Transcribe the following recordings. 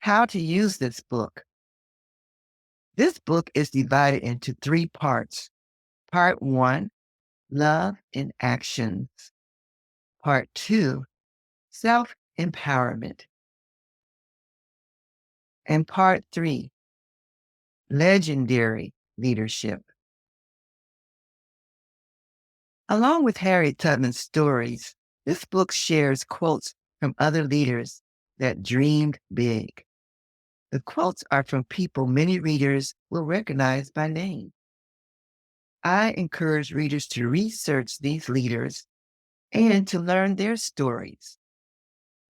How to use this book. This book is divided into 3 parts. Part 1, Love in Actions. Part 2, Self-Empowerment. And Part 3, Legendary Leadership. Along with Harriet Tubman's stories, this book shares quotes from other leaders that dreamed big. The quotes are from people many readers will recognize by name. I encourage readers to research these leaders and to learn their stories.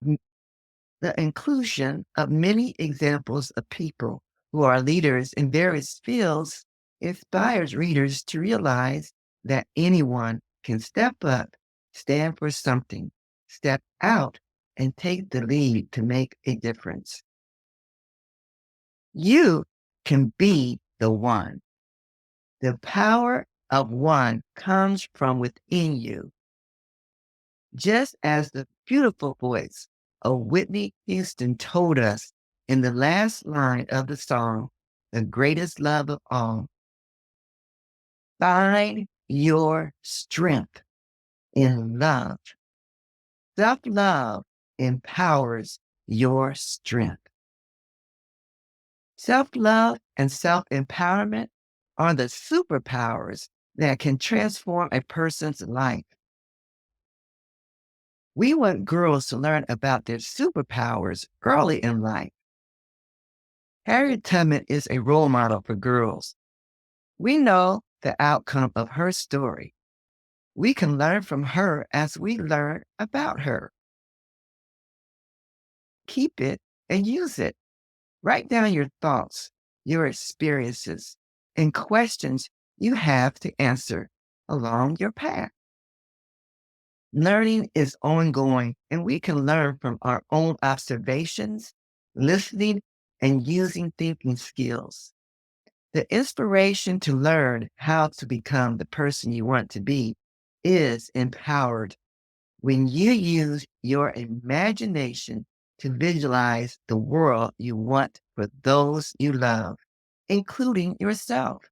The inclusion of many examples of people who are leaders in various fields inspires readers to realize that anyone can step up, stand for something, step out, and take the lead to make a difference. You can be the one. The power of one comes from within you. Just as the beautiful voice of Whitney Houston told us in the last line of the song, The Greatest Love of All, find your strength in love. Self-love empowers your strength. Self-love and self-empowerment are the superpowers that can transform a person's life. We want girls to learn about their superpowers early in life. Harriet Tubman is a role model for girls. We know the outcome of her story. We can learn from her as we learn about her. Keep it and use it. Write down your thoughts, your experiences, and questions you have to answer along your path. Learning is ongoing, and we can learn from our own observations, listening, and using thinking skills. The inspiration to learn how to become the person you want to be is empowered when you use your imagination to visualize the world you want for those you love, including yourself.